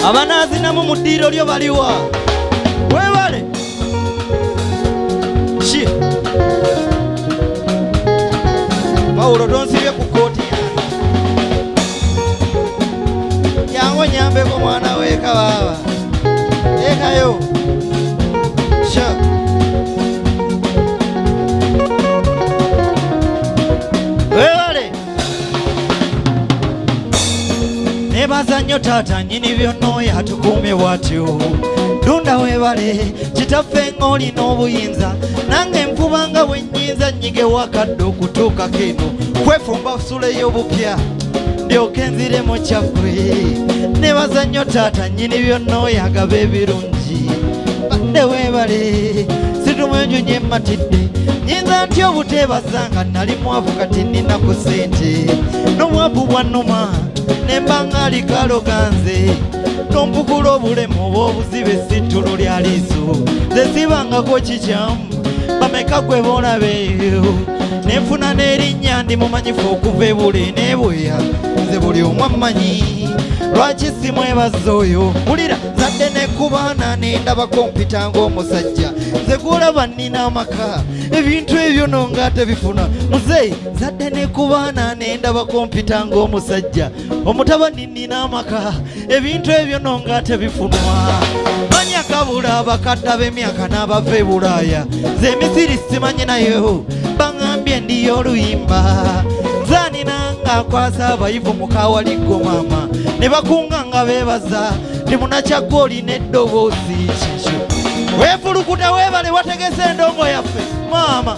Abanazinamu mu ddiiro lyo baliwa? Weebale ki Pawulo tonsibye ku kooti yange yangu nyambeko mwana weka baba ekayo sha weebale nebaza nnyo taata nnyini byonnooyo atukuumye bw'atyo Dunda weebale kitaffe ng'olina obuyinza nange nfuba nga bwe nnyinza nnyige wakadde okutuukako eno kwefumba suleyo bupya ndyoke nziremu kyaggwe nebaza nnyo taata nnyini byonnooyo agaba ebirungi badde weebale situmwenju nyemmatidde nyinza ntya obuteebaza nga nali mwavu kati nnina ku ssente n'omwavu bwannuma nembanga alikaloganze tompukula obulemu oba obuzibe situlo lya liiso zesibangako kikyamu bameka gwe boolabeeyo nenfuna n'erinnya ndi mumanyifu okuva ebule n'ebweya nze buli omu ammanyi lwaki simwebaza oyo wulira zadde nekubaana nendaba kompita ng'omusajja nze gwolaba nnina amaka ebintu ebyo nonga tebifuna muzeeyi zadde nekubaana nendaba kompita ng'omusajja omutabani nnina amaka ebintu ebyo nonga tebifunwa manya kabula abakadde ab'emyaka n'abava e Bulaaya nze Emisiri simanyi nayo baŋŋambye ndiyo oluyimba nzaaninanga akwasa abayivu mukawaliggo maama ne bakunga nga beebaza ndi munakyagga olina eddoboozi kikyo weefulukuta weebale wategese endongo yaffe maama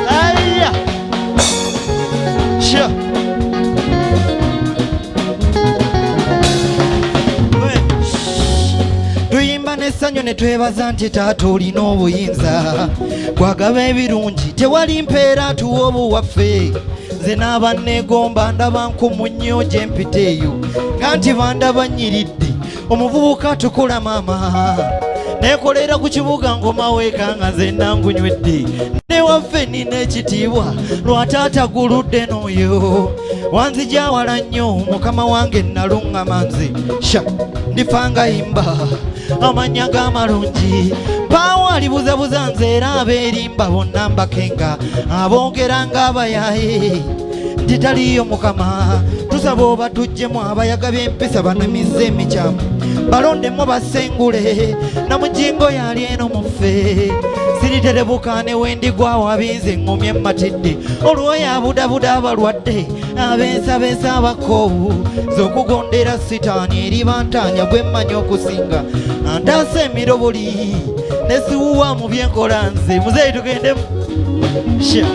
aya sha tuyimba n'essanyu ne twebaza nti taata olina obuyinza gwagaba ebirungi tewali mpeera tuwa obuwaffe nze n'aba neegomba ndaba nkumu nnyo gye mpita eyo nga nti bandaba nyiridde omuvubuka tukula maama neekolera ku kibuga ngoma weeka nga nze nangunywedde newaffe nina ekitiibwa lwataata guludde n'oyo wanzija wala nnyo mukama wange nnaluŋŋama nze sha ndifanga yimba amanya g'amalungi paawo alibuzabuza nze era abeerimba bonna mbakenga aboogera ng'abayaaye titaliyo mukama tusaba oba tuggyemu abayaga b'empisa banamize emikyamu balondemu basengule namugingo yali eno muffe siriterebuka ne wendigwawo abinze eŋŋomye emmatidde olwoyo abudabuda abalwadde abensabensa abakoowu z'okugondera sitaani eribantanya gwe mmanyi okusinga antaasa emiroboli ne siwuwa mu byenkola nze muzeeyi tugendemu sha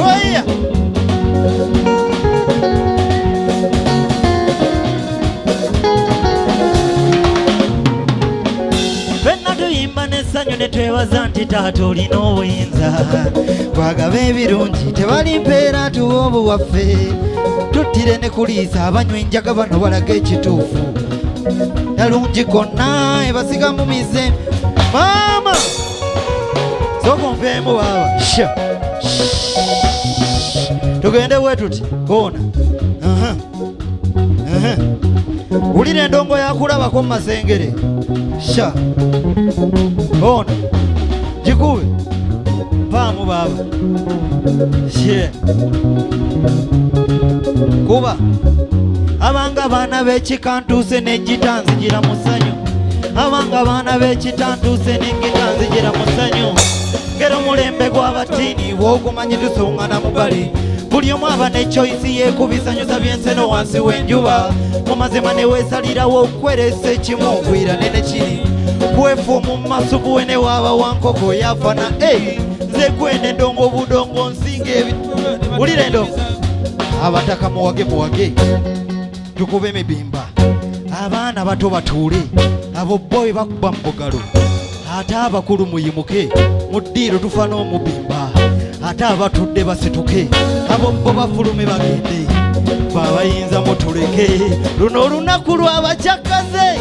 oya fenna tuyimba n'essanyu ne twebaza nti taata olina obuyinza gwagaba ebirungi tebali mpeera tuwa obuwaffe tuttire ne kuliisa abanywa enjaga bano balaga ekituufu nalungi konna ebasiga mu mize maama sokompeemu baaba sha tugende bwe tuti koona wulira endongo yakulabako mu masengere sha koona gikube mpaamu baaba she kuba abanga baana b'ekikantuuse n'egitanzigira mu ssanyu abanga baana b'ekitantuuse n'egitanzigira mu ssanyu ngero mulembe gw'abatiini bw'ogumanyi tusongana mu bali buli omu aba ne choice yeekubisanyusa byenseno wansi w'enjuba mu mazima ne weesalirawo okweresa ekimu ogwirane ne kiri kwefuumu mu maaso buwe ne waaba wankoko yafana nze gwene ndongo budongo nsinga wulira endongo abataka muwage tukube emibimba abaana bato batuule abo boyi bakuba mu bugalo ate abakulu muyimuke mu ddiiro tufa n'omubimba ate abatudde basituke abo bo bafulume bagende babayinza mutuleke luno olunaku lw'abakyakaze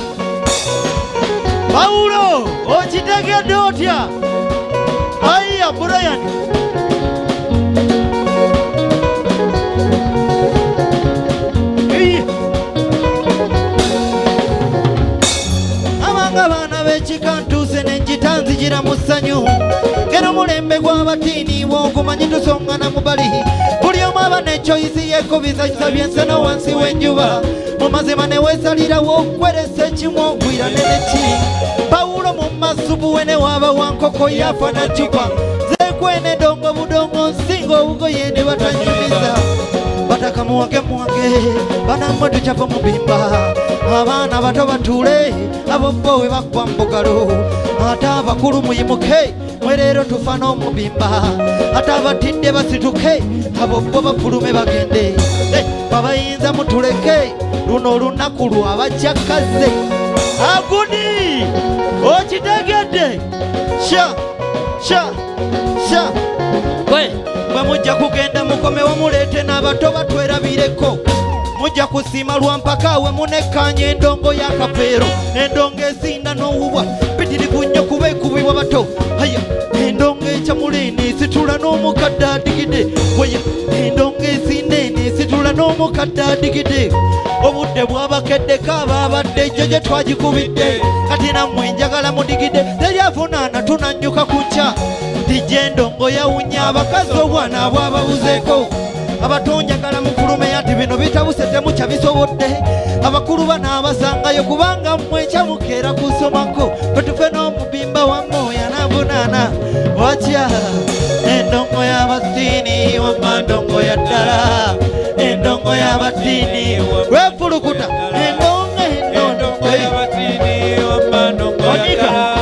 Pawulo okitegedde otya aya Brian abatini wokumanyi tusongana mubali buli omu aba nekyoyisi yekubisa byenseno wansi w'enjuba mu mazima neweesalirawo okweresa ekimu ogwira neneki Pawulo mu masubu wene waba wankoko yafa na cupa zekwene dongo budongo nsinga obugoye ne batanyumiza bataka muwage banamwe tukyava mubimba abaana bato batuule abo bo we bakwa mbugalo ate abakulu muyimuke mwe leero tufa n'omubimba ate abatidde basituke abo bo bafulume bagende babayinza mutuleke luno olunaku lwabajjakaze agudi okitegedde sha bwe mujja kugenda mukomewo muleete n'abato batwerabireko mujja kusiima lwampaka we munekkaanya endongo ya kapeero endongo esinda n'owubwa pitirivu nnyo kuba ekubibwa bato haya endongo ekyamula eneesitula n'omukadde adigide weya endongo esinda eneesitula n'omukadde adigide obudde bwabakeddeko abaabadde ejjo gye twagikubidde kati nammwe njagala mudigide teryavunaana tunannyuka ku nkya tijja endongo yawunya abakazi obwana bwababuzeeko abatonjagala mufulume ati bino bitabuse temukyabisobodde abakulu banaabasangayo kubanga mmwe ekyamukeera kusomako betufe n'omubimba wammwe yanaavunaana watya endongo y'abasiini wamma ndongo ya ddala endongo y'abasiini wefulukuta endongo y'abasiini wamma ndongo ya ddala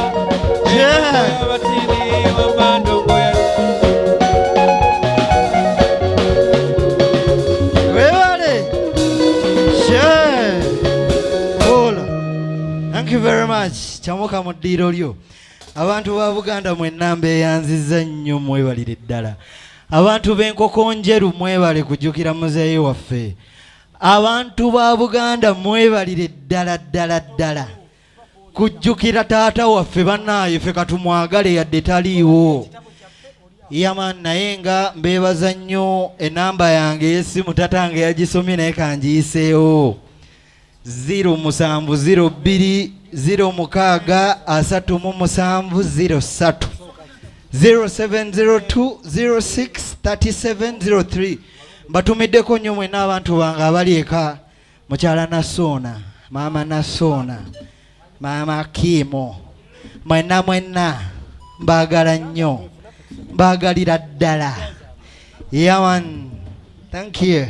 Thank you very much. Kyamuka mu ddiiro lyo. Abantu ba Buganda mwenna mbeeyanziza nnyo mwebalire ddala. Abantu b'enkoko njeru mwebale kujjukira muzeeyi waffe. Abantu ba Buganda mwebalire ddala. Kujjukira taata waffe bannaaye ffe katumwagale yadde taliiwo. Yaman naye nga mbeebaza nnyo enamba yange y'essimu tatange yagisomye naye kangiyiseewo. 0702063703 0702063703 mbatumiddeko nnyo mwenna abantu bange abali eka mukyala Nasona maama Nasona maama Kimo mwenna mbaagala nnyo mbaagalira ddala yaman thank you.